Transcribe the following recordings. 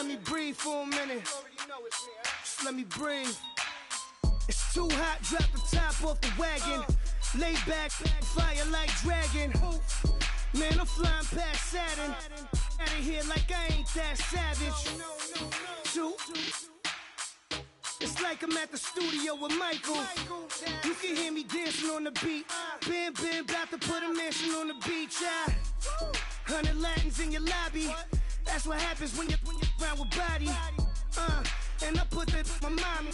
let me breathe for a minute. Just let me breathe. It's too hot, drop the top off the wagon. Lay back, fire like dragon. Man, I'm flying past Saturn. Out of here like I ain't that savage. It's like I'm at the studio with Michael. You can hear me dancing on the beat. Bam, about to put a mansion on the beach. 100 Latins in your lobby. That's what happens when you're around with body. And I put that my mommy.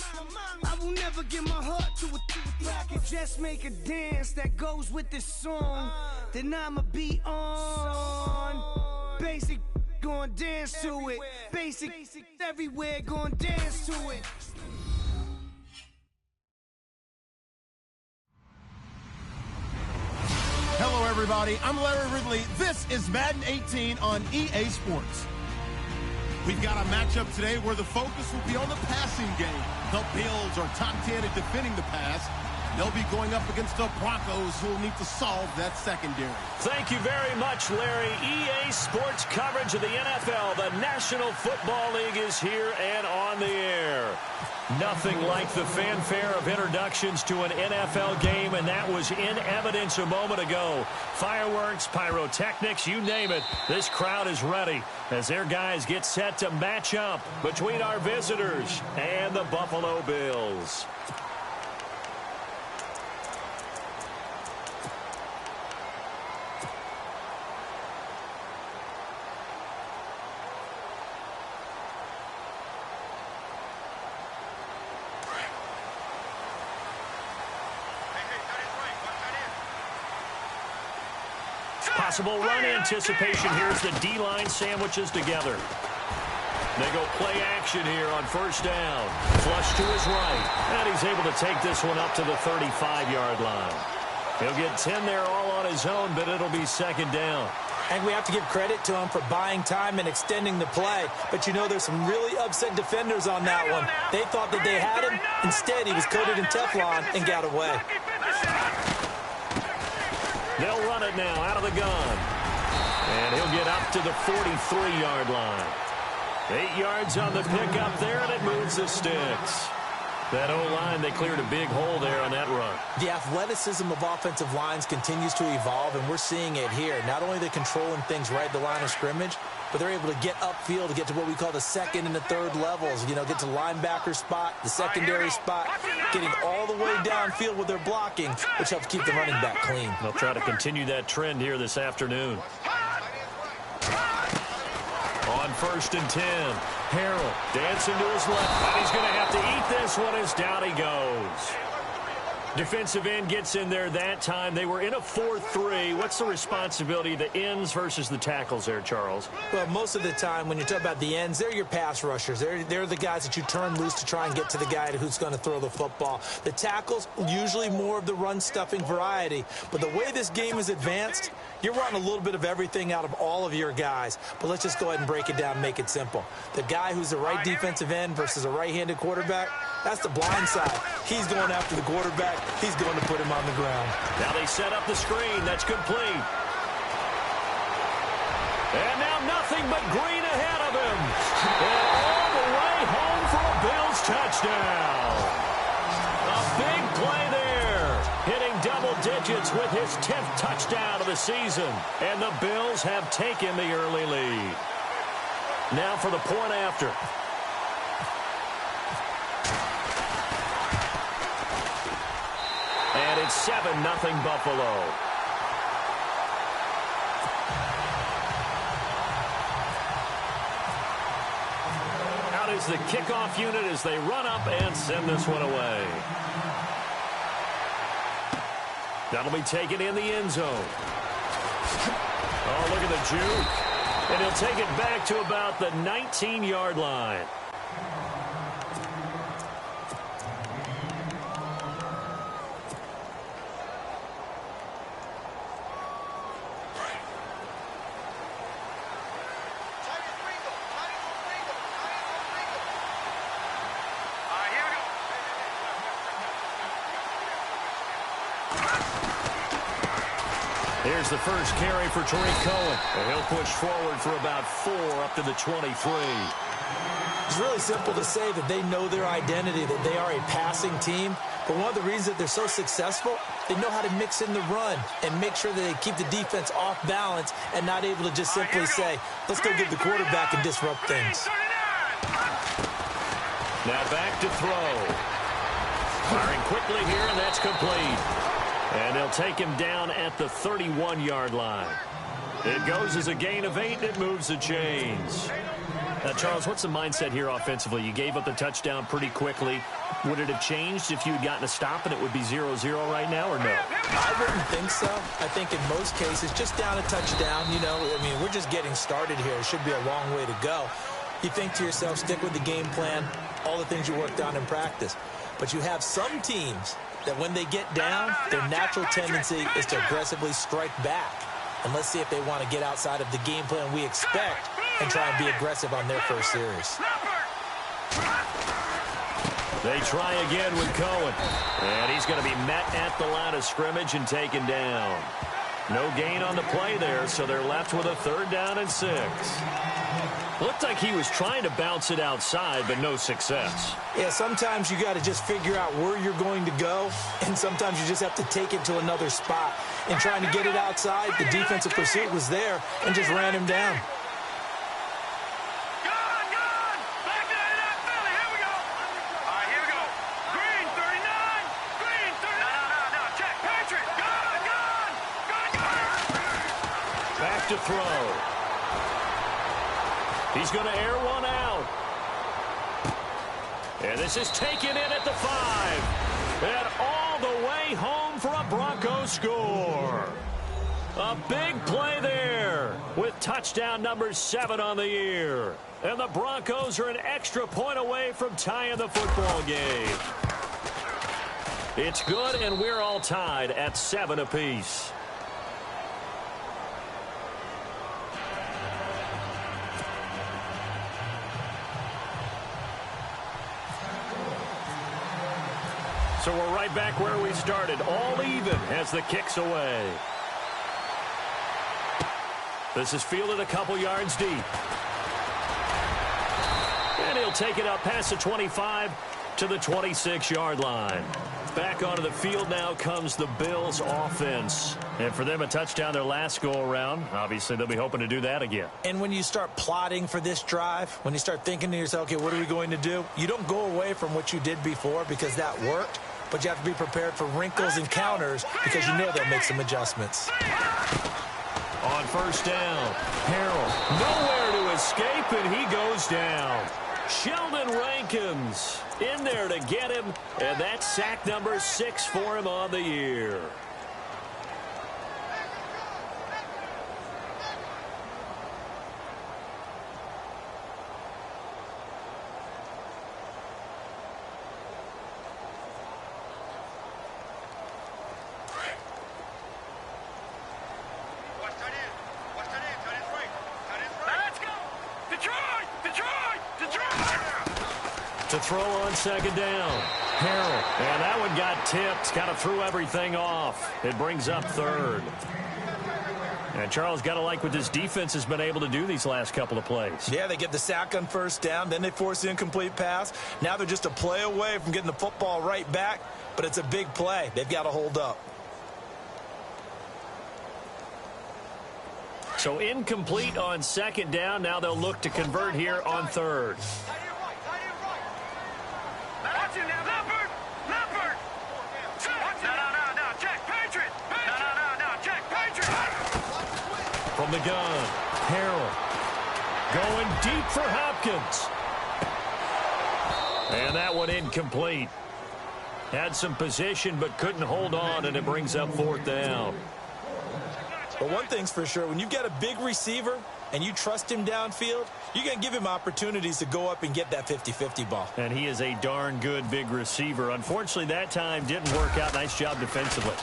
I will never give my heart to it. I can just make a dance that goes with this song. Then I'ma be on. Basic, gon' dance to it. Basic, everywhere, gon' dance to it. Hello, everybody. I'm Larry Ridley. This is Madden 18 on EA Sports. We've got a matchup today where the focus will be on the passing game. The Bills are top 10 at defending the pass. They'll be going up against the Broncos, who will need to solve that secondary. Thank you very much, Larry. EA Sports coverage of the NFL. The National Football League is here and on the air. Nothing like the fanfare of introductions to an NFL game, and that was in evidence a moment ago. Fireworks, pyrotechnics, you name it. This crowd is ready as their guys get set to match up between our visitors and the Buffalo Bills. Possible run anticipation. Here's the D-line sandwiches together. They go play action here on first down. Flush to his right. And he's able to take this one up to the 35-yard line. He'll get 10 there all on his own, but it'll be second down. And we have to give credit to him for buying time and extending the play. But, you know, there's some really upset defenders on that one. They thought that they had him. Instead, he was coated in Teflon and got away. They'll run it now out of the gun. And he'll get up to the 43-yard line. 8 yards on the pickup there, and it moves the sticks. That O-line, they cleared a big hole there on that run. The athleticism of offensive lines continues to evolve, and we're seeing it here. Not only are they controlling things right at the line of scrimmage, but they're able to get upfield to get to what we call the second and the third levels. You know, get to linebacker spot, the secondary spot, getting all the way downfield with their blocking, which helps keep the running back clean. They'll try to continue that trend here this afternoon. On first and 10, Harrell dancing to his left, and he's going to have to eat this one as down he goes. Defensive end gets in there that time. They were in a 4-3. What's the responsibility of the ends versus the tackles there, Charles? Well, most of the time when you talk about the ends, they're your pass rushers. They're the guys that you turn loose to try and get to the guy who's going to throw the football. The tackles, usually more of the run-stuffing variety. But the way this game is advanced, you're wanting a little bit of everything out of all of your guys. But let's just go ahead and break it down and make it simple. The guy who's the right defensive end versus a right-handed quarterback, that's the blind side. He's going after the quarterback. He's going to put him on the ground. Now they set up the screen. That's complete. And now nothing but green ahead of him. And all the way home for a Bills touchdown. A big play there. Hitting double digits with his 10th touchdown of the season. And the Bills have taken the early lead. Now for the point after. And it's 7-0 Buffalo. Out is the kickoff unit as they run up and send this one away. That'll be taken in the end zone. Oh, look at the juke. And he'll take it back to about the 19-yard line. Here's the first carry for Tariq Cohen. And he'll push forward for about 4 up to the 23. It's really simple to say that they know their identity, that they are a passing team. But one of the reasons that they're so successful, they know how to mix in the run and make sure that they keep the defense off balance and not able to just simply say, let's go get the quarterback and disrupt things. Now back to throw. Firing quickly here, and that's complete. And they'll take him down at the 31-yard line. It goes as a gain of 8, and it moves the chains. Now, Charles, what's the mindset here offensively? You gave up the touchdown pretty quickly. Would it have changed if you had gotten a stop and it would be 0-0 right now, or no? I wouldn't think so. I think in most cases, just down a touchdown, you know, I mean, we're just getting started here. It should be a long way to go. You think to yourself, stick with the game plan, all the things you worked on in practice. But you have some teams that when they get down, their natural tendency is to aggressively strike back. And let's see if they want to get outside of the game plan we expect and try and be aggressive on their first series. They try again with Cohen. And he's going to be met at the line of scrimmage and taken down. No gain on the play there, so they're left with a 3rd down and 6. Looked like he was trying to bounce it outside, but no success. Yeah, sometimes you got to just figure out where you're going to go, and sometimes you just have to take it to another spot. And trying to get it outside, the defensive pursuit was there and just ran him down. Back to throw. He's going to air one out. And this is taken in at the 5. And all the way home for a Broncos score. A big play there with touchdown number 7 on the year. And the Broncos are an extra point away from tying the football game. It's good, and we're all tied at 7 apiece. So we're right back where we started, all even as the kick's away. This is fielded a couple yards deep. And he'll take it up past the 25 to the 26-yard line. Back onto the field now comes the Bills offense. And for them, a touchdown their last go-around. Obviously, they'll be hoping to do that again. And when you start plotting for this drive, when you start thinking to yourself, okay, what are we going to do? You don't go away from what you did before because that worked. But you have to be prepared for wrinkles and counters because you know they'll make some adjustments. On 1st down, Harrell nowhere to escape, and he goes down. Sheldon Rankins in there to get him, and that's sack number 6 for him on the year. To throw on 2nd down. Harrell. And that one got tipped. Kind of threw everything off. It brings up 3rd. And Charles, got to like what this defense has been able to do these last couple of plays. Yeah, they get the sack on 1st down. Then they force the incomplete pass. Now they're just a play away from getting the football right back. But it's a big play. They've got to hold up. So incomplete on 2nd down. Now they'll look to convert here on 3rd. From the gun, Harrell going deep for Hopkins. And that one incomplete. Had some position but couldn't hold on, and it brings up 4th down. But one thing's for sure, when you've got a big receiver and you trust him downfield, you're going to give him opportunities to go up and get that 50-50 ball. And he is a darn good big receiver. Unfortunately, that time didn't work out. Nice job defensively.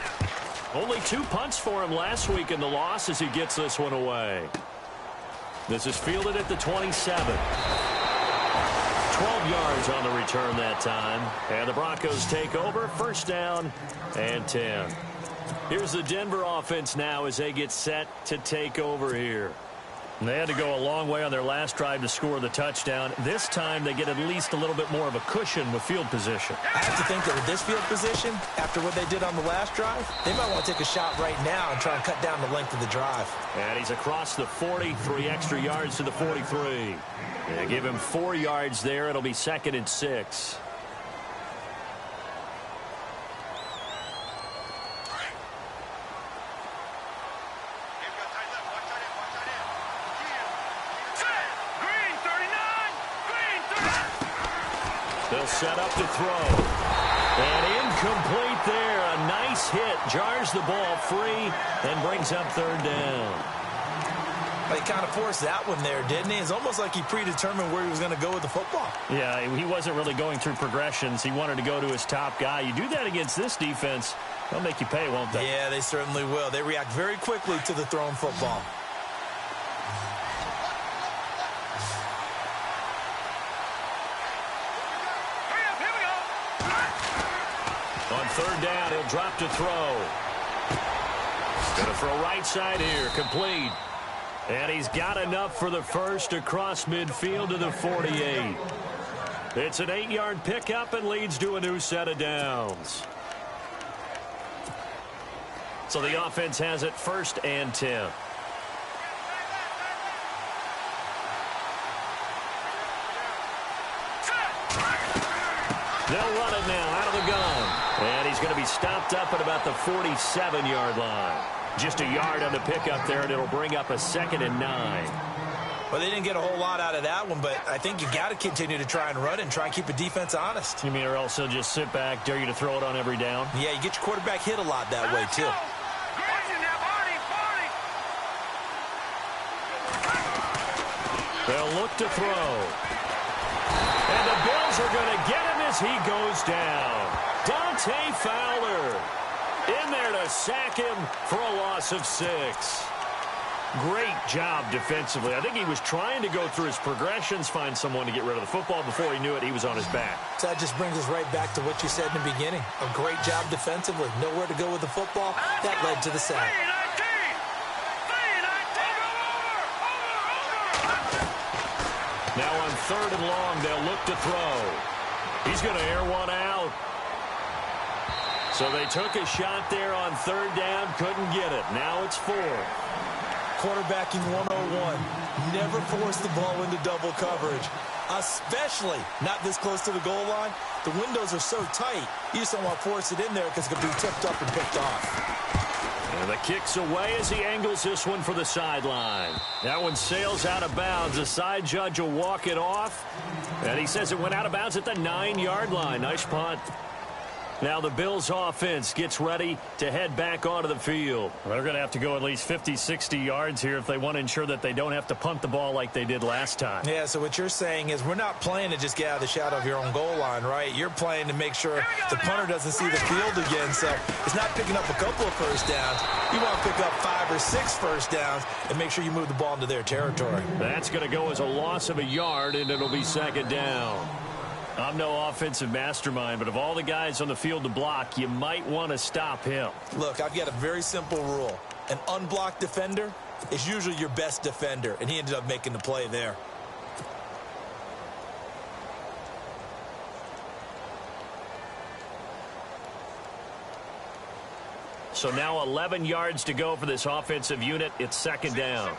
Only 2 punts for him last week in the loss as he gets this one away. This is fielded at the 27. 12 yards on the return that time. And the Broncos take over. 1st down and 10. Here's the Denver offense now as they get set to take over here. And they had to go a long way on their last drive to score the touchdown. This time they get at least a little bit more of a cushion with field position. I have to think that with this field position, after what they did on the last drive, they might want to take a shot right now and try and cut down the length of the drive. And he's across the 40, 3 extra yards to the 43. They give him 4 yards there. It'll be 2nd and 6. They'll set up to throw. And incomplete there. A nice hit. Jars the ball free and brings up 3rd down. He kind of forced that one there, didn't he? It's almost like he predetermined where he was going to go with the football. Yeah, he wasn't really going through progressions. He wanted to go to his top guy. You do that against this defense, they'll make you pay, won't they? Yeah, they certainly will. They react very quickly to the thrown football. On 3rd down, he'll drop to throw. Going to throw right side here, complete. And he's got enough for the first across midfield to the 48. It's an 8-yard pickup and leads to a new set of downs. So the offense has it 1st and 10. They'll run it now out of the gun. And he's going to be stopped up at about the 47-yard line. Just a yard on the pickup there, and it'll bring up a 2nd and 9. Well, they didn't get a whole lot out of that one, but I think you got to continue to try and run it and try and keep the defense honest. You mean or else he'll just sit back, dare you to throw it on every down? Yeah, you get your quarterback hit a lot that way, too. They'll look to throw. And the Bills are going to get him as he goes down. Dante Fowler in there to sack him for a loss of 6. Great job defensively. I think he was trying to go through his progressions, find someone to get rid of the football. Before he knew it, he was on his back. So that just brings us right back to what you said in the beginning. A great job defensively. Nowhere to go with the football. That led to the sack. Now on 3rd and long, they'll look to throw. He's going to air one out. So they took a shot there on 3rd down, couldn't get it. Now it's 4th. Quarterbacking 101. Never force the ball into double coverage, especially not this close to the goal line. The windows are so tight, you just don't want to force it in there because it could be tipped up and picked off. And the kick's away as he angles this one for the sideline. That one sails out of bounds. The side judge will walk it off. And he says it went out of bounds at the 9-yard line. Nice punt. Now the Bills offense gets ready to head back onto the field. They're going to have to go at least 50, 60 yards here if they want to ensure that they don't have to punt the ball like they did last time. Yeah, so what you're saying is we're not playing to just get out of the shadow of your own goal line, right? You're playing to make sure the punter doesn't see the field again. So it's not picking up a couple of first downs. You want to pick up 5 or 6 first downs and make sure you move the ball into their territory. That's going to go as a loss of a yard, and it'll be 2nd down. I'm no offensive mastermind, but of all the guys on the field to block, you might want to stop him. Look, I've got a very simple rule. An unblocked defender is usually your best defender, and he ended up making the play there. So now 11 yards to go for this offensive unit. It's 2nd down.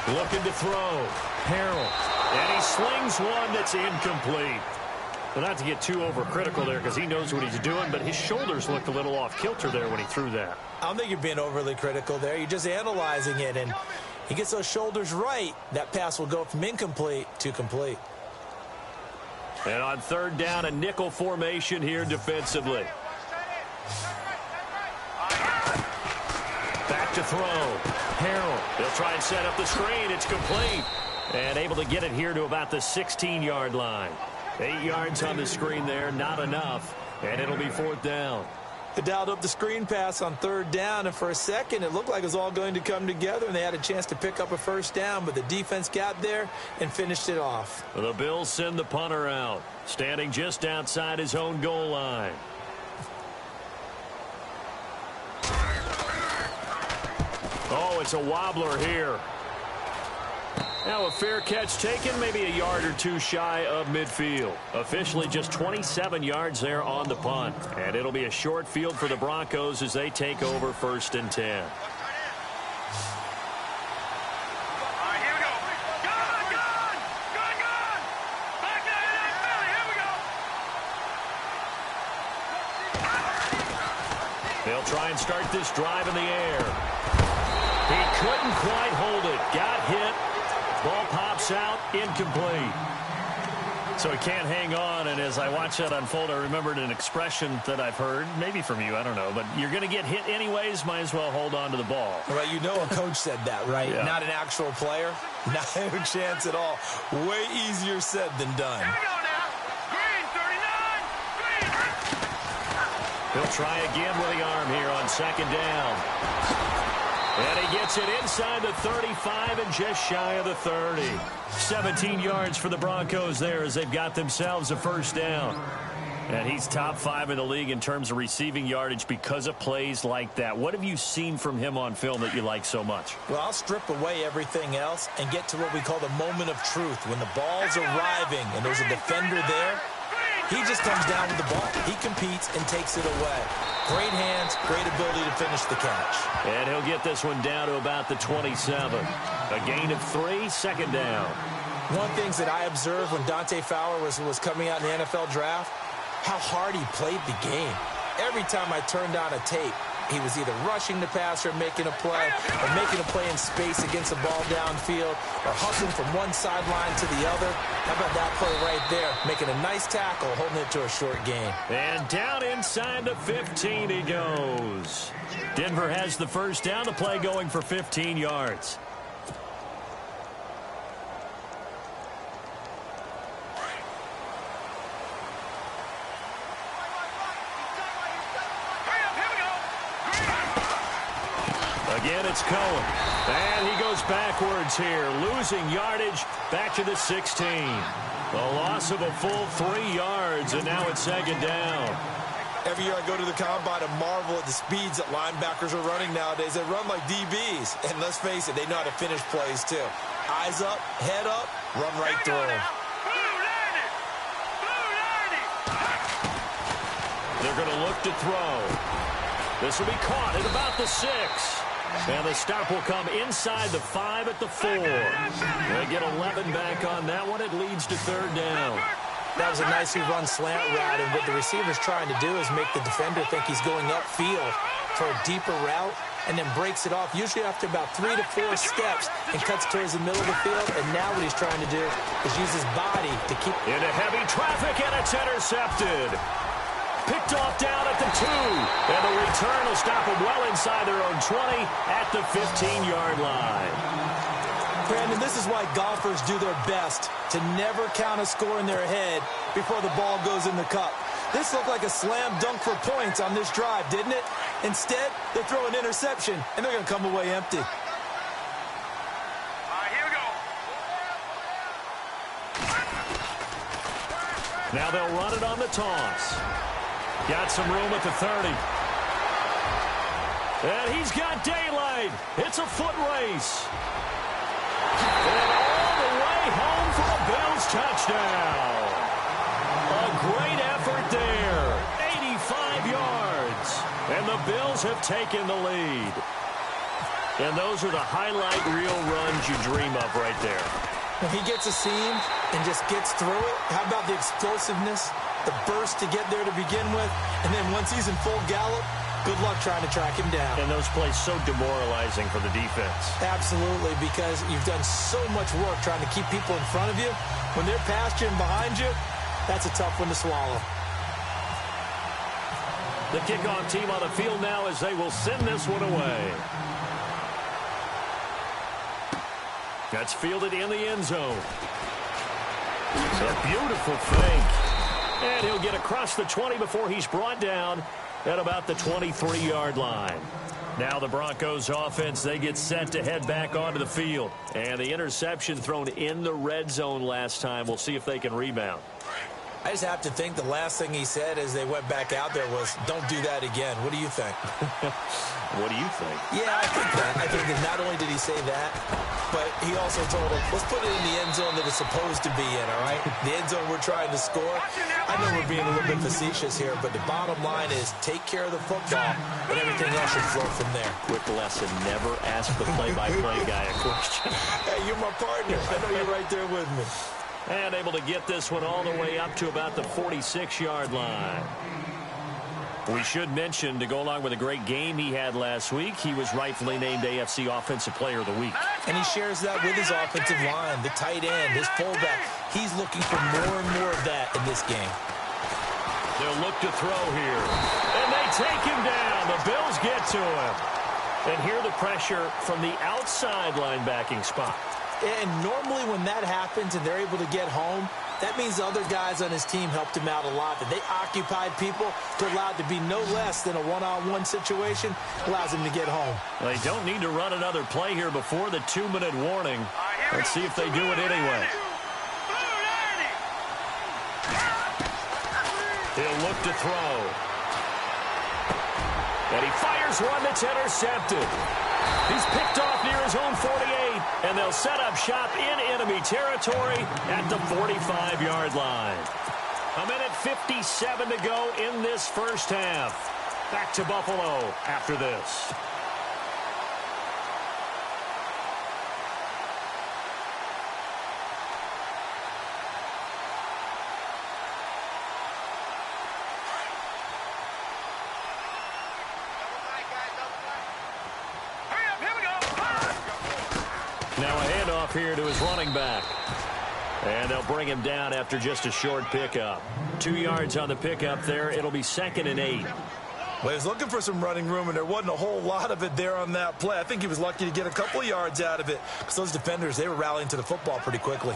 Looking to throw. Harold. And he slings one that's incomplete. Well, not to get too overcritical there because he knows what he's doing, but his shoulders looked a little off kilter there when he threw that. I don't think you're being overly critical there. You're just analyzing it, and he gets those shoulders right. That pass will go from incomplete to complete. And on 3rd down, a nickel formation here defensively. Back to throw. Harold. They'll try and set up the screen. It's complete. And able to get it here to about the 16-yard line. 8 yards on the screen there. Not enough. And it'll be 4th down. They dialed up the screen pass on 3rd down, and for a second it looked like it was all going to come together, and they had a chance to pick up a first down, but the defense got there and finished it off. The Bills send the punter out, standing just outside his own goal line. Oh, it's a wobbler here. Now a fair catch taken, maybe a yard or two shy of midfield. Officially just 27 yards there on the punt. And it'll be a short field for the Broncos as they take over 1st and 10. They'll try and start this drive in the air. He couldn't quite hold it. Got hit. Ball pops out, incomplete. So he can't hang on, and as I watch that unfold, I remembered an expression that I've heard, maybe from you, I don't know, but you're going to get hit anyways, might as well hold on to the ball. Well, you know a coach said that, right? Yeah. Not an actual player. Not a chance at all. Way easier said than done. Here we go now. Green, 39. Green. He'll try again with the arm here on 2nd down. And he gets it inside the 35 and just shy of the 30. 17 yards for the Broncos there as they've got themselves a 1st down. And he's top 5 in the league in terms of receiving yardage because of plays like that. What have you seen from him on film that you like so much? Well, I'll strip away everything else and get to what we call the moment of truth. When the ball's arriving and there's a defender there, he just comes down with the ball. He competes and takes it away. Great hands, great ability to finish the catch. And he'll get this one down to about the 27. A gain of 3, 2nd down. One thing that I observed when Dante Fowler was coming out in the NFL draft, how hard he played the game. Every time I turned on a tape, he was either rushing the passer, making a play, or making a play in space against the ball downfield, or hustling from one sideline to the other. How about that play right there? Making a nice tackle, holding it to a short gain. And down inside the 15 he goes. Denver has the 1st down, the play going for 15 yards. Again, it's Cohen. And he goes backwards here, losing yardage back to the 16. A loss of a full 3 yards, and now it's 2nd down. Every year I go to the combine and marvel at the speeds that linebackers are running nowadays. They run like DBs. And let's face it, they know how to finish plays too. Eyes up, head up, run right through them. They're going to look to throw. This will be caught at about the 6. And the stop will come inside the 5 at the 4. They get 11 back on that one. It leads to 3rd down. That was a nicely run slant route, and what the receiver's trying to do is make the defender think he's going upfield for a deeper route and then breaks it off, usually after about 3 to 4 steps, and cuts towards the middle of the field. And now what he's trying to do is use his body to keep... Into heavy traffic, and it's intercepted. Picked off down at the 2. And the return will stop them well inside their own 20 at the 15-yard line. Brandon, this is why golfers do their best to never count a score in their head before the ball goes in the cup. This looked like a slam dunk for points on this drive, didn't it? Instead, they throw an interception, and they're going to come away empty. Here we go. Now they'll run it on the toss. Got some room at the 30. And he's got daylight. It's a foot race. And all the way home for a Bills touchdown. A great effort there. 85 yards. And the Bills have taken the lead. And those are the highlight reel runs you dream of right there. When he gets a seam and just gets through it, how about the explosiveness, the burst to get there to begin with, and then once he's in full gallop, good luck trying to track him down. And those plays so demoralizing for the defense. Absolutely, because you've done so much work trying to keep people in front of you. When they're past you and behind you, that's a tough one to swallow. The kickoff team on the field now as they will send this one away. That's fielded in the end zone. It's a beautiful fake. And he'll get across the 20 before he's brought down at about the 23-yard line. Now the Broncos offense, they get set to head back onto the field. And the interception thrown in the red zone last time. We'll see if they can rebound. I just have to think the last thing he said as they went back out there was, don't do that again. What do you think? What do you think? Yeah, I think that. I think that not only did he say that, but he also told him, let's put it in the end zone that it's supposed to be in, all right? The end zone we're trying to score. I know we're being a little bit facetious here, but the bottom line is take care of the football, and everything else should flow from there. Quick lesson, never ask the play-by-play guy a question. Hey, you're my partner. I know you're right there with me. And able to get this one all the way up to about the 46-yard line. We should mention, to go along with a great game he had last week, he was rightfully named AFC Offensive Player of the Week. And he shares that with his offensive line, the tight end, his fullback. He's looking for more and more of that in this game. They'll look to throw here. And they take him down. The Bills get to him. And hear the pressure from the outside linebacking spot. And normally when that happens and they're able to get home, that means other guys on his team helped him out a lot. That they occupied people to allow it to be no less than a one-on-one situation, allows him to get home. They don't need to run another play here before the 2-minute warning. Let's see if they do it anyway. He'll look to throw. And he fires one that's intercepted. He's picked off near his own 48, and they'll set up shop in enemy territory at the 45-yard line. 1:57 to go in this first half. Back to Buffalo after this. Now a handoff here to his running back. And they'll bring him down after just a short pickup. 2 yards on the pickup there. It'll be 2nd and 8. Well, he was looking for some running room, and there wasn't a whole lot of it there on that play. I think he was lucky to get a couple of yards out of it because those defenders, they were rallying to the football pretty quickly.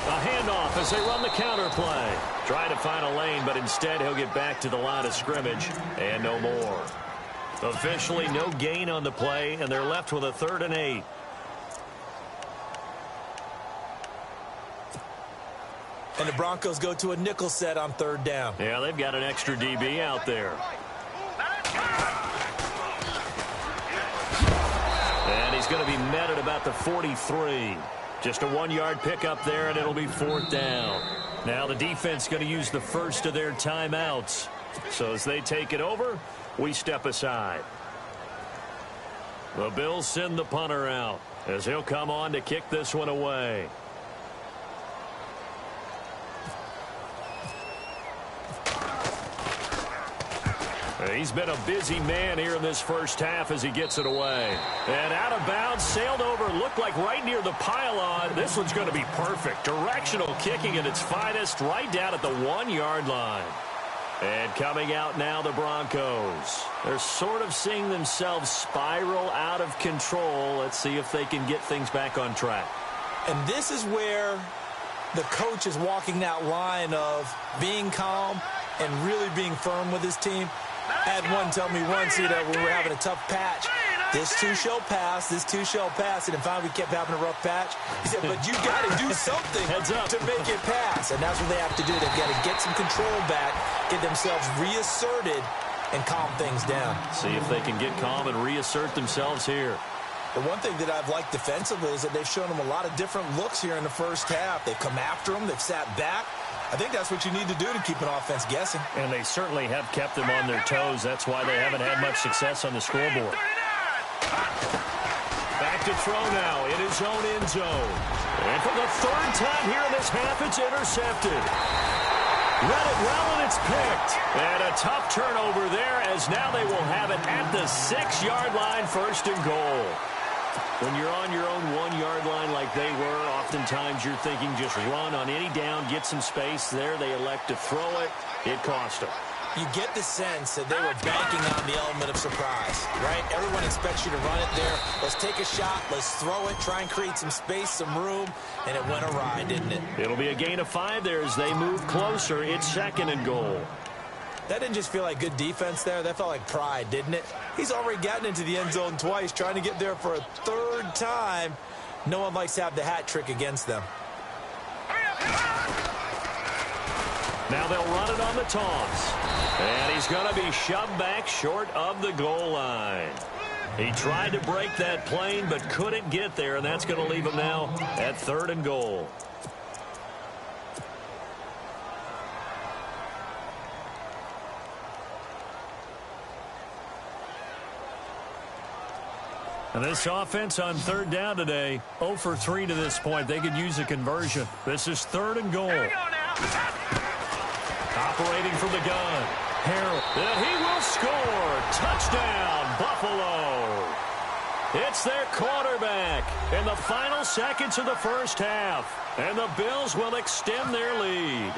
A handoff as they run the counter play. Trying to find a lane, but instead he'll get back to the line of scrimmage and no more. Officially no gain on the play, and they're left with a 3rd and 8. And the Broncos go to a nickel set on 3rd down. Yeah, they've got an extra DB out there. And he's going to be met at about the 43. Just a 1-yard pickup there, and it'll be 4th down. Now the defense going to use the first of their timeouts. So as they take it over, we step aside. The Bills send the punter out as he'll come on to kick this one away. He's been a busy man here in this first half as he gets it away. And out of bounds, sailed over, looked like right near the pylon. This one's going to be perfect. Directional kicking at its finest, right down at the 1-yard line. And coming out now, the Broncos. They're sort of seeing themselves spiral out of control. Let's see if they can get things back on track. And this is where the coach is walking that line of being calm and really being firm with his team. I had one tell me once, when we were having a tough patch, this too shall pass, this too shall pass, and then finally we kept having a rough patch. He said, but you got to do something to make it pass, and that's what they have to do. They've got to get some control back, get themselves reasserted, and calm things down. See if they can get calm and reassert themselves here. The one thing that I've liked defensively is that they've shown them a lot of different looks here in the first half. They've come after them, they've sat back. I think that's what you need to do to keep an offense guessing. And they certainly have kept them on their toes. That's why they haven't had much success on the scoreboard. Back to throw now in his own end zone. And for the 3rd time here in this half, it's intercepted. Read it well, and it's picked. And a tough turnover there, as now they will have it at the 6-yard line, 1st and goal. When you're on your own 1-yard line like they were, oftentimes you're thinking just run on any down, get some space. There they elect to throw it. It cost them. You get the sense that they were banking on the element of surprise, right? Everyone expects you to run it there. Let's take a shot. Let's throw it. Try and create some space, some room. And it went awry, didn't it? It'll be a gain of 5 there as they move closer. It's 2nd and goal. That didn't just feel like good defense there. That felt like pride, didn't it? He's already gotten into the end zone twice, trying to get there for a third time. No one likes to have the hat trick against them. Now they'll run it on the toss. And he's going to be shoved back short of the goal line. He tried to break that plane but couldn't get there, and that's going to leave him now at 3rd and goal. And this offense on 3rd down today, 0 for 3 to this point. They could use a conversion. This is 3rd and goal. Operating from the gun. Harrell. And he will score. Touchdown, Buffalo. It's their quarterback in the final seconds of the first half. And the Bills will extend their lead.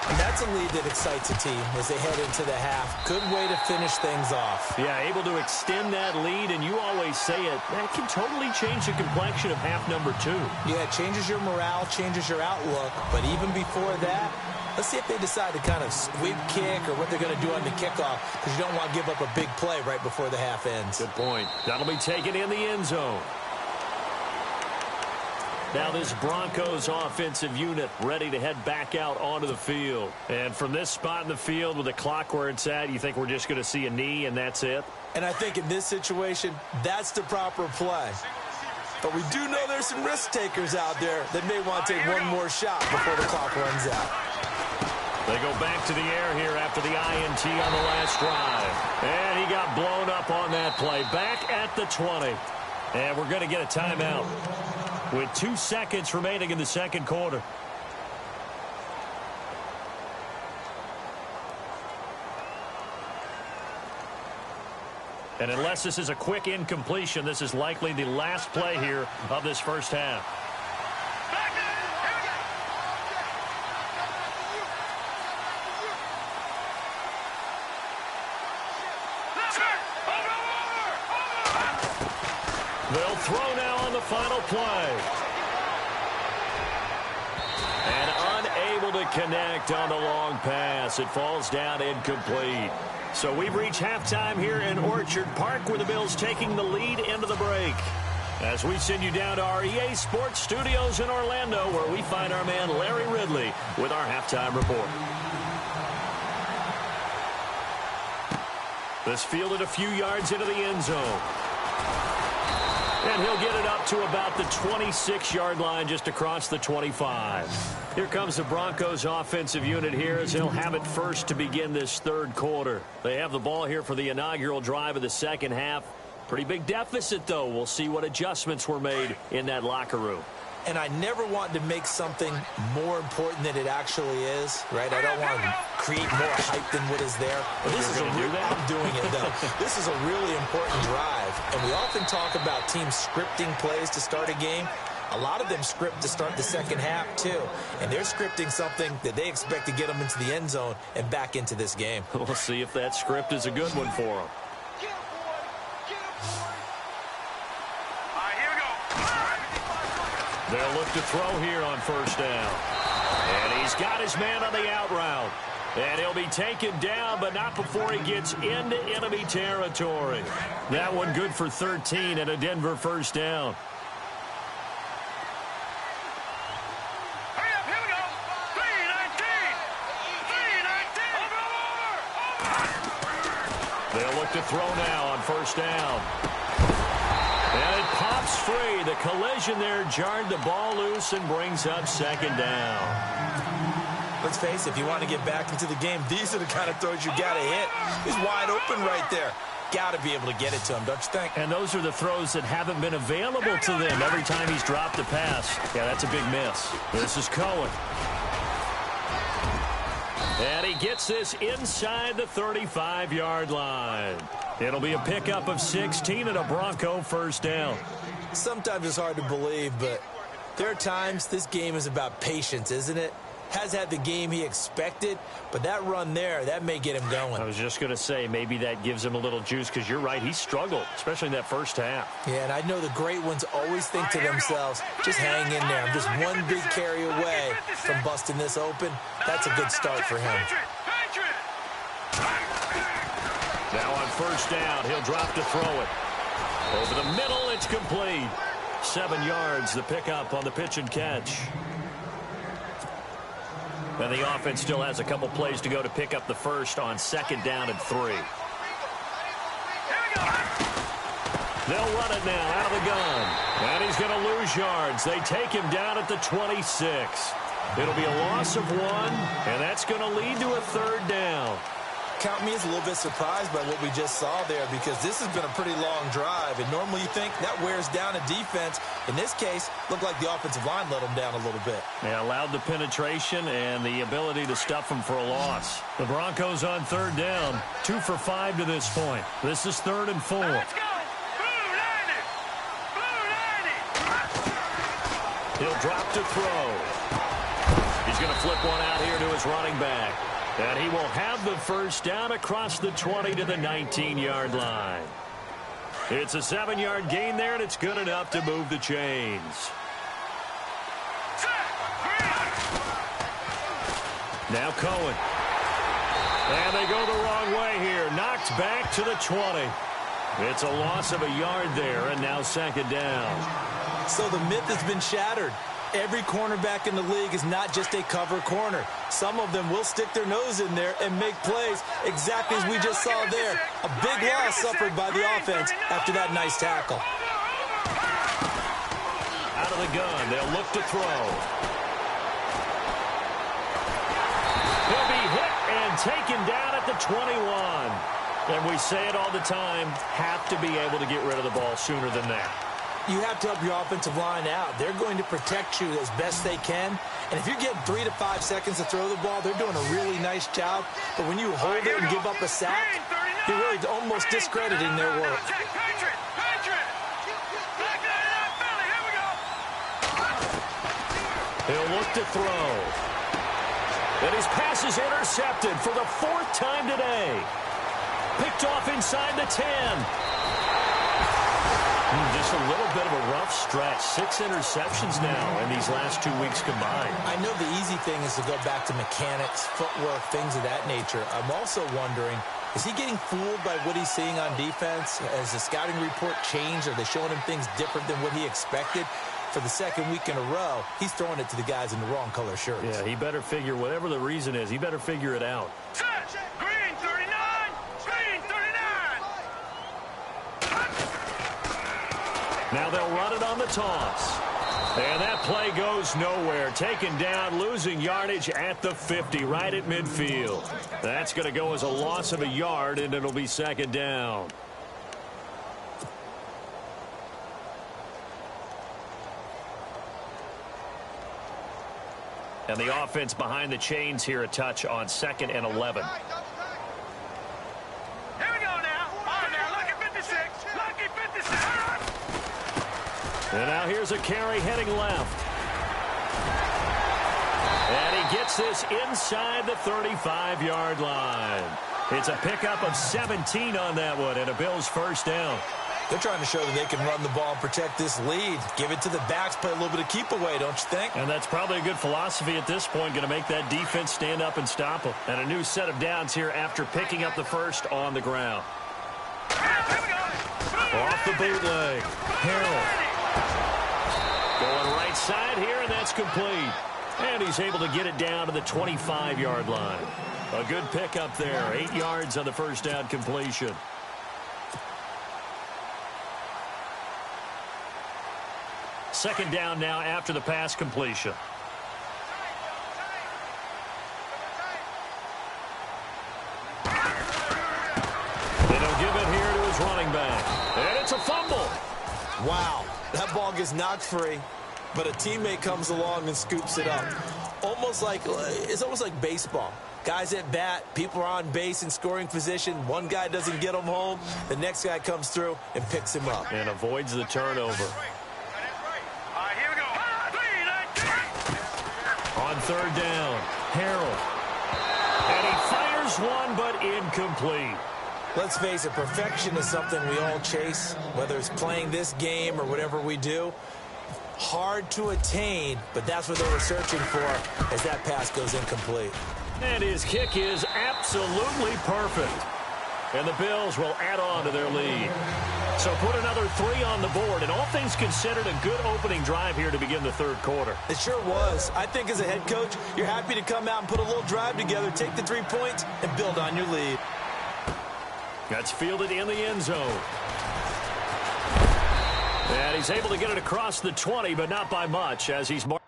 And that's a lead that excites a team as they head into the half. Good way to finish things off. Yeah, able to extend that lead, and you always say it, that can totally change the complexion of half number 2. Yeah, it changes your morale, changes your outlook. But even before that, let's see if they decide to kind of squib kick or what they're going to do on the kickoff, because you don't want to give up a big play right before the half ends. Good point. That'll be taken in the end zone. Now this Broncos offensive unit ready to head back out onto the field. And from this spot in the field with the clock where it's at, you think we're just going to see a knee and that's it? And I think in this situation, that's the proper play. But we do know there's some risk takers out there that may want to take one more shot before the clock runs out. They go back to the air here after the INT on the last drive. And he got blown up on that play. Back at the 20. And we're going to get a timeout with 2 seconds remaining in the second quarter. And unless this is a quick incompletion, this is likely the last play here of this first half. They'll throw now on the final play. And unable to connect on the long pass. It falls down incomplete. So we've reached halftime here in Orchard Park, where the Bills taking the lead into the break. As we send you down to our EA Sports Studios in Orlando, where we find our man Larry Ridley with our halftime report. This fielded a few yards into the end zone. And he'll get it up to about the 26-yard line, just across the 25. Here comes the Broncos offensive unit here as they'll have it first to begin this third quarter. They have the ball here for the inaugural drive of the second half. Pretty big deficit, though. We'll see what adjustments were made in that locker room. And I never want to make something more important than it actually is, right? I don't want to create more hype than what is there. But this is I'm doing it, though. This is a really important drive. And we often talk about teams scripting plays to start a game. A lot of them script to start the second half, too. And they're scripting something that they expect to get them into the end zone and back into this game. We'll see if that script is a good one for them. They'll look to throw here on first down. And he's got his man on the out route. And he'll be taken down, but not before he gets into enemy territory. That one good for 13 and a Denver first down. Hurry up, here we go. 3-19. They'll look to throw now on first down. And it pops free. The collision there jarred the ball loose and brings up second down. Let's face it, if you want to get back into the game, these are the kind of throws you got to hit. He's wide open right there. Got to be able to get it to him, don't you think? And those are the throws that haven't been available to them every time he's dropped a pass. Yeah, that's a big miss. This is Cohen. And he gets this inside the 35-yard line. It'll be a pickup of 16 and a Bronco first down. Sometimes it's hard to believe, but there are times this game is about patience, isn't it? Has had the game he expected, but that run there, that may get him going. I was just going to say, maybe that gives him a little juice, because you're right, he struggled, especially in that first half. Yeah, and I know the great ones always think to themselves, just hang in there. I'm just one big carry away from busting this open. That's a good start for him. Now on first down, he'll drop to throw it. Over the middle, it's complete. 7 yards, the pickup on the pitch and catch. And the offense still has a couple plays to go to pick up the first on 2nd down and 3. They'll run it now out of the gun. And he's going to lose yards. They take him down at the 26. It'll be a loss of 1, and that's going to lead to a 3rd down. Count me as a little bit surprised by what we just saw there, because this has been a pretty long drive, and normally you think that wears down a defense. In this case, looked like the offensive line let them down a little bit. They allowed the penetration and the ability to stuff them for a loss. The Broncos on 3rd down, 2 for 5 to this point. This is 3rd and 4. Let's go. Blue 90. Blue 90. He'll drop to throw. He's going to flip one out here to his running back. And he will have the first down across the 20 to the 19-yard line. It's a 7-yard gain there, and it's good enough to move the chains. Now Cohen. And they go the wrong way here. Knocked back to the 20. It's a loss of a yard there, and now 2nd down. So the myth has been shattered. Every cornerback in the league is not just a cover corner. Some of them will stick their nose in there and make plays exactly as we just saw there. A big loss suffered by the offense after that nice tackle. Out of the gun, they'll look to throw. He'll be hit and taken down at the 21. And we say it all the time, have to be able to get rid of the ball sooner than that. You have to help your offensive line out. They're going to protect you as best they can. And if you're getting 3 to 5 seconds to throw the ball, they're doing a really nice job. But when you hold it and give up a sack, you're really almost discrediting their work. He'll look to throw. And his pass is intercepted for the 4th time today. Picked off inside the 10. Just a little bit of a rough stretch. 6 interceptions now in these last 2 weeks combined. I know the easy thing is to go back to mechanics, footwork, things of that nature. I'm also wondering, is he getting fooled by what he's seeing on defense? Has the scouting report changed? Are they showing him things different than what he expected? For the 2nd week in a row, he's throwing it to the guys in the wrong color shirts. Yeah, he better figure, whatever the reason is, he better figure it out. Green 39. Green 39. Now they'll run it on the toss. And that play goes nowhere. Taken down, losing yardage at the 50, right at midfield. That's going to go as a loss of a yard, and it'll be 2nd down. And the offense behind the chains here a touch on 2nd and 11. Here we go now. On now, lucky 56. Lucky 56. And now here's a carry heading left. And he gets this inside the 35-yard line. It's a pickup of 17 on that one, and a Bills first down. They're trying to show that they can run the ball and protect this lead. Give it to the backs, play a little bit of keep away, don't you think? And that's probably a good philosophy at this point, going to make that defense stand up and stop them. And a new set of downs here after picking up the first on the ground. Off the bootleg. Harrell. Going right side here, and that's complete. And he's able to get it down to the 25-yard line. A good pickup there. 8 yards on the first down completion. Second down now after the pass completion. They don't give it here to his running back. And it's a fumble. Wow, that ball gets knocked free, but a teammate comes along and scoops it up. It's almost like baseball. Guys at bat, people are on base in scoring position. One guy doesn't get him home. The next guy comes through and picks him up. And avoids the turnover. On third down, Harrell. And he fires one, but incomplete. Let's face it, perfection is something we all chase, whether it's playing this game or whatever we do. Hard to attain, but that's what they were searching for as that pass goes incomplete. And his kick is absolutely perfect. And the Bills will add on to their lead. So put another 3 on the board, and all things considered, a good opening drive here to begin the third quarter. It sure was. I think as a head coach, you're happy to come out and put a little drive together, take the 3 points, and build on your lead. That's fielded in the end zone. And he's able to get it across the 20, but not by much as he's marked.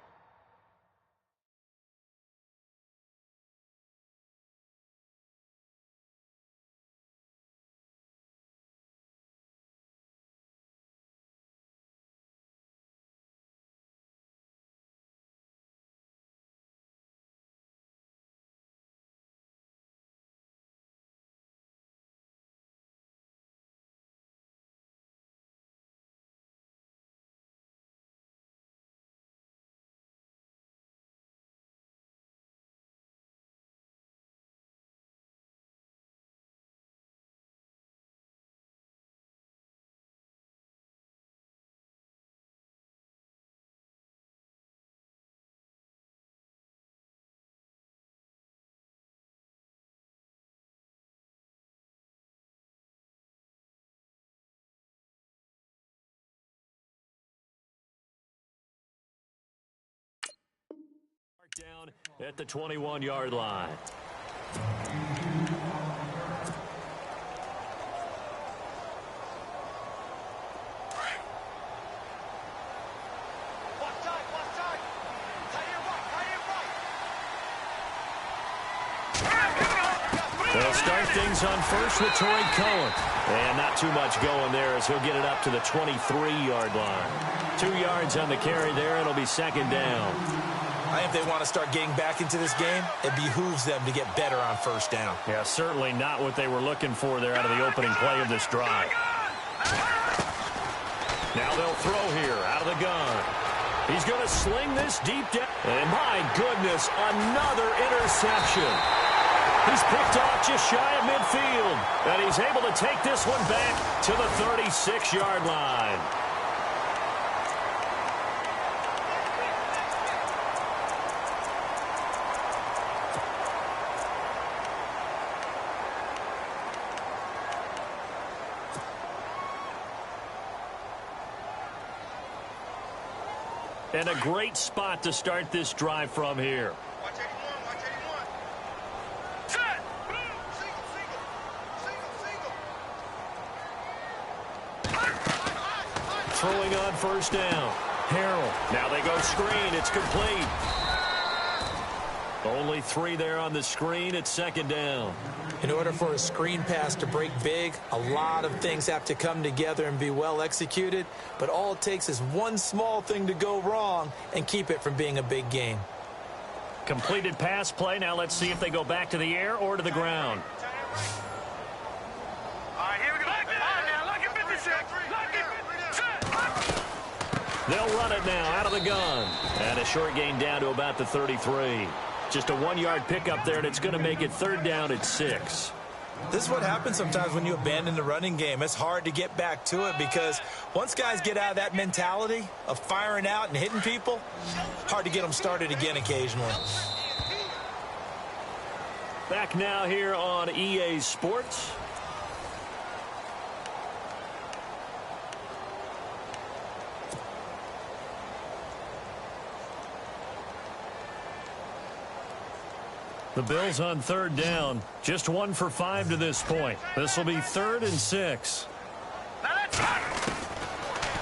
Down at the 21-yard line. They'll start things on first with Torrey Cohen. And not too much going there as he'll get it up to the 23-yard line. 2 yards on the carry there. It'll be second down. I think if they want to start getting back into this game, it behooves them to get better on first down. Yeah, certainly not what they were looking for there out of the opening play of this drive. Now they'll throw here out of the gun. He's going to sling this deep down. And my goodness, another interception. He's picked off just shy of midfield. And he's able to take this one back to the 36-yard line. And a great spot to start this drive from here. Watch 81, watch 81. Set! Single. Throwing on first down. Harrell. Now they go screen. It's complete. Only 3 there on the screen. It's second down. In order for a screen pass to break big, a lot of things have to come together and be well executed, but all it takes is one small thing to go wrong and keep it from being a big game. Completed pass play. Now let's see if they go back to the air or to the ground. All right, here we go. All right, now, lock it 56. Lock it 56. They'll run it now out of the gun. And a short gain down to about the 33. Just a 1-yard pickup there, and it's going to make it third down at 6. This is what happens sometimes when you abandon the running game. It's hard to get back to it because once guys get out of that mentality of firing out and hitting people, hard to get them started again occasionally. Back now here on EA Sports. The Bills on third down. Just 1 for 5 to this point. This will be 3rd and 6.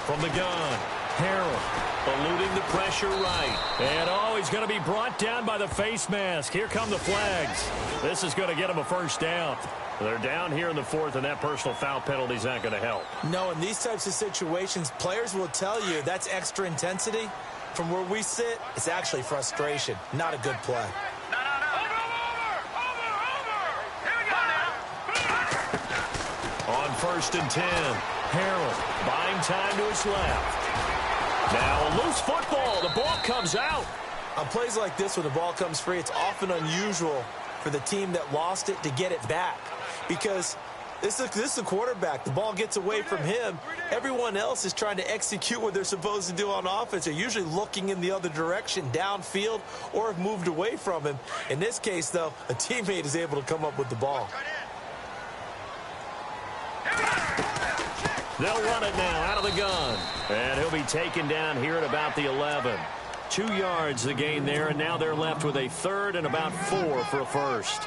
From the gun, Harrell eluding the pressure right. And, he's going to be brought down by the face mask. Here come the flags. This is going to get him a first down. They're down here in the 4th, and that personal foul penalty is not going to help. No, in these types of situations, players will tell you that's extra intensity. From where we sit, it's actually frustration, not a good play. On 1st and 10, Harrell buying time to his left. Now a loose football. The ball comes out. On plays like this, when the ball comes free, it's often unusual for the team that lost it to get it back. Because this is a quarterback. The ball gets away from him. Everyone else is trying to execute what they're supposed to do on offense. They're usually looking in the other direction, downfield, or have moved away from him. In this case, though, a teammate is able to come up with the ball. They'll run it now out of the gun. And he'll be taken down here at about the 11. 2 yards the gain there, and now they're left with a third and about 4 for a first.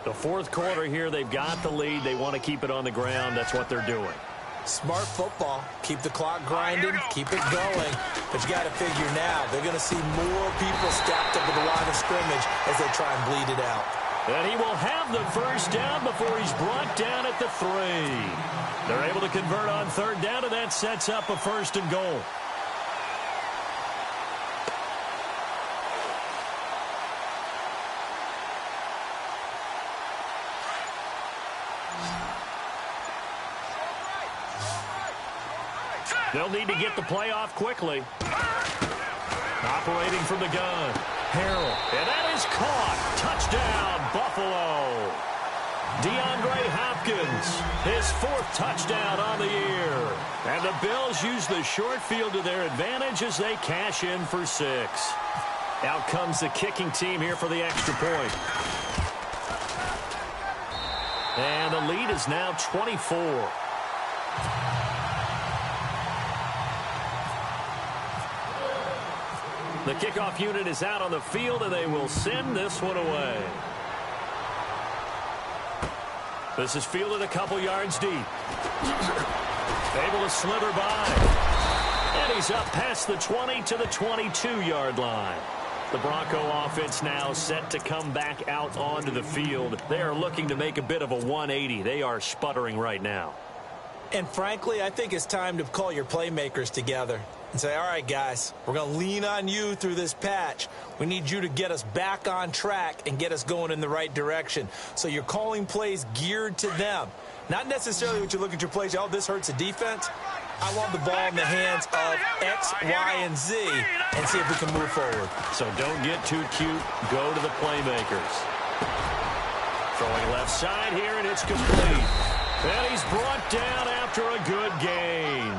The fourth quarter here, they've got the lead. They want to keep it on the ground. That's what they're doing. Smart football. Keep the clock grinding. Keep it going. But you got to figure now, they're going to see more people stacked up at the line of scrimmage as they try and bleed it out. And he will have the first down before he's brought down at the 3. They're able to convert on third down, and that sets up a first and goal. They'll need to get the play off quickly. Operating from the gun. Harrell. And that is caught. Touchdown, Buffalo. DeAndre Hopkins, his 4th touchdown on the year. And the Bills use the short field to their advantage as they cash in for 6. Out comes the kicking team here for the extra point. And the lead is now 24. The kickoff unit is out on the field, and they will send this one away. This is fielded a couple yards deep. Able to slither by. And he's up past the 20 to the 22-yard line. The Bronco offense now set to come back out onto the field. They are looking to make a bit of a 180. They are sputtering right now. And frankly, I think it's time to call your playmakers together and say, all right, guys, we're going to lean on you through this patch. We need you to get us back on track and get us going in the right direction. So you're calling plays geared to them. Not necessarily what you look at your plays, oh, this hurts the defense. I want the ball in the hands of X, Y, and Z and see if we can move forward. So don't get too cute. Go to the playmakers. Throwing left side here, and it's complete. And he's brought down after a good gain.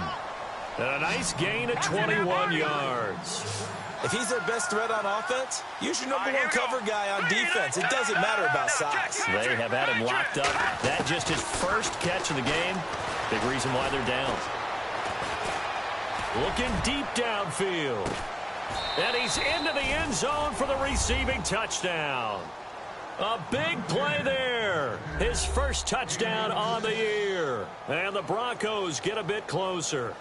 And a nice gain of 21 yards. If he's their best threat on offense, use your number 1 cover guy on defense. It doesn't matter about size. They have had him locked up. That just his first catch of the game. Big reason why they're down. Looking deep downfield. And he's into the end zone for the receiving touchdown. A big play there. His first touchdown on the year. And the Broncos get a bit closer.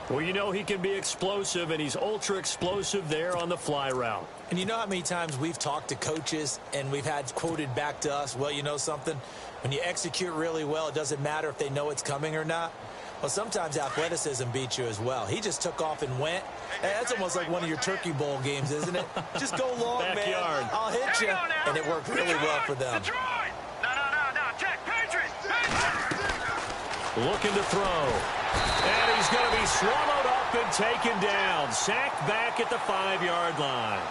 Well, you know he can be explosive, and he's ultra-explosive there on the fly route. And you know how many times we've talked to coaches and we've had quoted back to us, well, you know something? When you execute really well, it doesn't matter if they know it's coming or not. Well, sometimes athleticism beats you as well. He just took off and went. Hey, that's almost like one of your Turkey Bowl games, isn't it? Just go long, Backyard. man. I'll hit you. And it worked really well for them. No, check. Patriots. Looking to throw. And he's going to be swallowed up and taken down. Sacked back at the 5-yard line.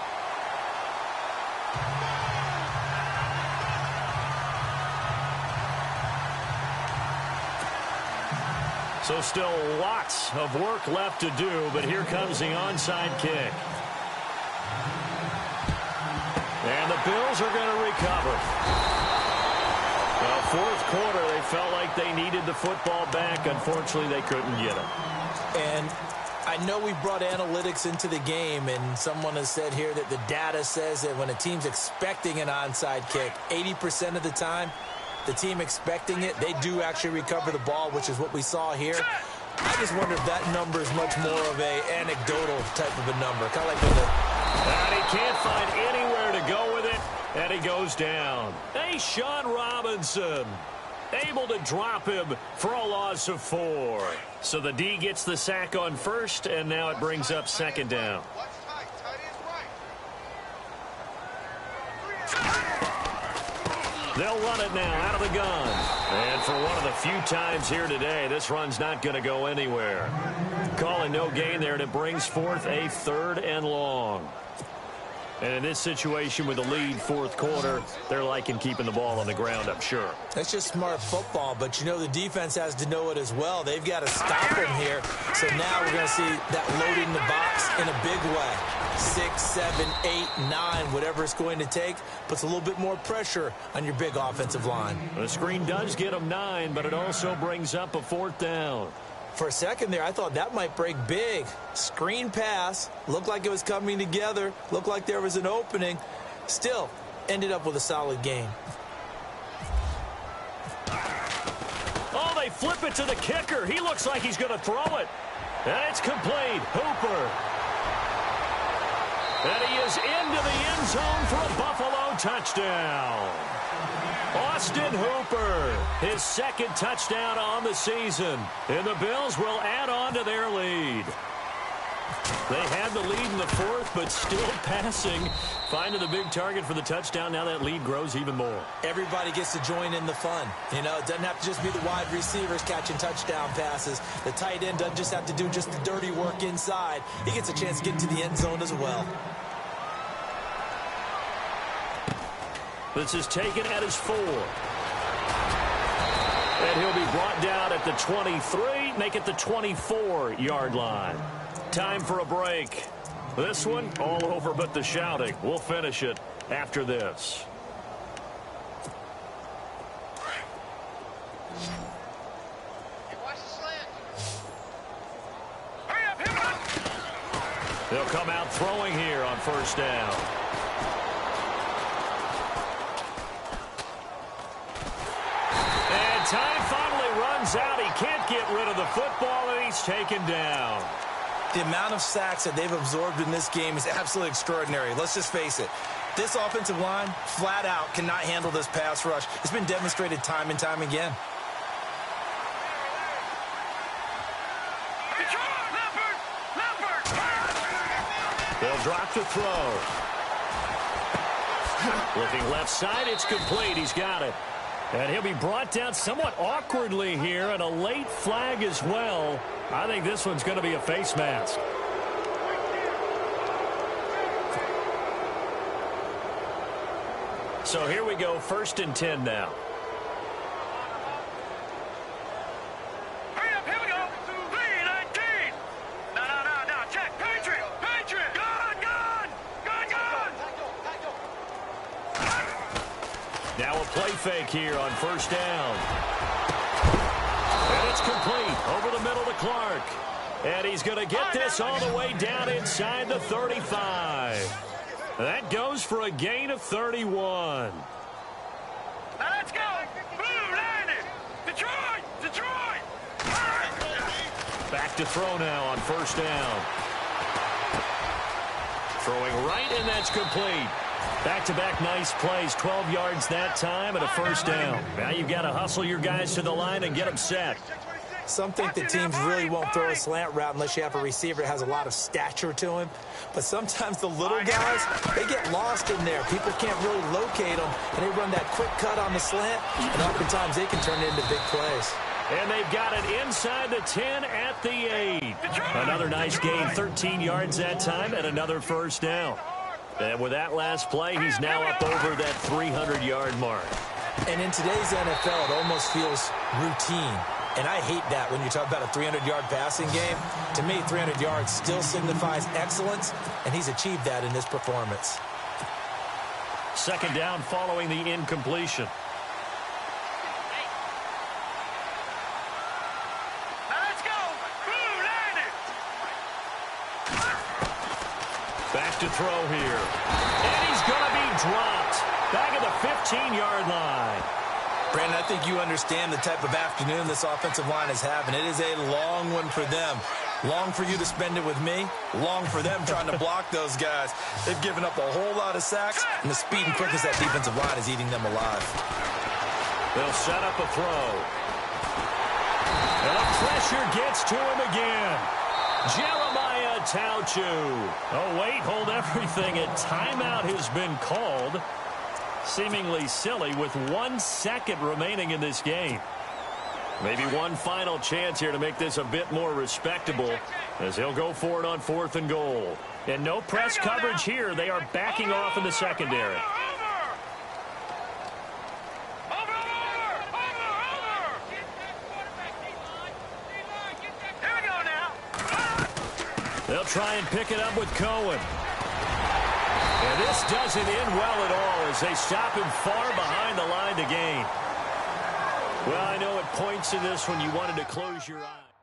So still lots of work left to do, but here comes the onside kick. And the Bills are going to recover. Well, fourth quarter, they felt like they needed the football back. Unfortunately, they couldn't get it. And I know we brought analytics into the game, and someone has said here that the data says that when a team's expecting an onside kick, 80% of the time, the team expecting it, they do actually recover the ball, which is what we saw here. I just wonder if that number is much more of a anecdotal type of a number. Kind of like with the... And he can't find anywhere to go with it, and he goes down. Hey, Sean Robinson, able to drop him for a loss of 4. So the D gets the sack on first, and now it brings up second down. They'll run it now out of the gun. And for one of the few times here today, this run's not going to go anywhere. Calling no gain there, and it brings forth a 3rd and long. And in this situation with the lead fourth quarter, they're liking keeping the ball on the ground, I'm sure. That's just smart football, but you know the defense has to know it as well. They've got to stop him here. So now we're going to see that loading the box in a big way. 6, 7, 8, 9, whatever it's going to take, puts a little bit more pressure on your big offensive line. The screen does get him 9, but it also brings up a 4th down. For a second there, I thought that might break big. Screen pass, looked like it was coming together, looked like there was an opening. Still, ended up with a solid game. Oh, they flip it to the kicker. He looks like he's going to throw it. And it's complete. Hooper. And he is into the end zone for a Buffalo touchdown. Austin Hooper, his 2nd touchdown on the season. And the Bills will add on to their lead. They had the lead in the 4th, but still passing. Finding the big target for the touchdown. Now that lead grows even more. Everybody gets to join in the fun. You know, it doesn't have to just be the wide receivers catching touchdown passes. The tight end doesn't just have to do just the dirty work inside. He gets a chance to get to the end zone as well. This is taken at his 4. And he'll be brought down at the 23, make it the 24-yard line. Time for a break. This one, all over but the shouting. We'll finish it after this. They'll come out throwing here on 1st down. And time finally runs out. He can't get rid of the football, and he's taken down. The amount of sacks that they've absorbed in this game is absolutely extraordinary. Let's just face it. This offensive line, flat out, cannot handle this pass rush. It's been demonstrated time and time again. They'll drop the throw. Looking left side, it's complete. He's got it. And he'll be brought down somewhat awkwardly here, and a late flag as well. I think this one's going to be a face mask. So here we go, 1st and 10 now. Hurry up, here we go. 3-19. No, check. Patriot. Gun. Now a play fake here on 1st down. And it's complete over the middle to Clark. And he's going to get this all the way down inside the 35. That goes for a gain of 31. Now let's go. Boom, landed. Detroit. Back to throw now on 1st down. Throwing right, and that's complete. Back-to-back nice plays, 12 yards that time and a 1st down. Now you've got to hustle your guys to the line and get them set. Some think that teams really won't throw a slant route unless you have a receiver that has a lot of stature to him. But sometimes the little guys, they get lost in there. People can't really locate them, and they run that quick cut on the slant, and oftentimes they can turn it into big plays. And they've got it inside the 10 at the 8. Another nice gain, 13 yards that time, and another 1st down. And with that last play, he's now up over that 300-yard mark. And in today's NFL, it almost feels routine. And I hate that when you talk about a 300-yard passing game. To me, 300 yards still signifies excellence, and he's achieved that in this performance. 2nd down following the incompletion. Now let's go. Boom, landed. Back to throw here. And he's going to be dropped. Back at the 15-yard line. Brandon, I think you understand the type of afternoon this offensive line is having. It is a long one for them. Long for you to spend it with me. Long for them trying to block those guys. They've given up a whole lot of sacks, and the speed and quickness of that defensive line is eating them alive. They'll set up a throw. And the pressure gets to him again. Jeremiah Tauchu. Oh, wait, hold everything. A timeout has been called. Seemingly silly with 1 second remaining in this game. Maybe one final chance here to make this a bit more respectable as he'll go for it on 4th and goal. And no press coverage here. They are backing off in the secondary. They'll try and pick it up with Cohen. And this doesn't end well at all as they stop him far behind the line to gain. Well, I know at points in this when you wanted to close your eyes.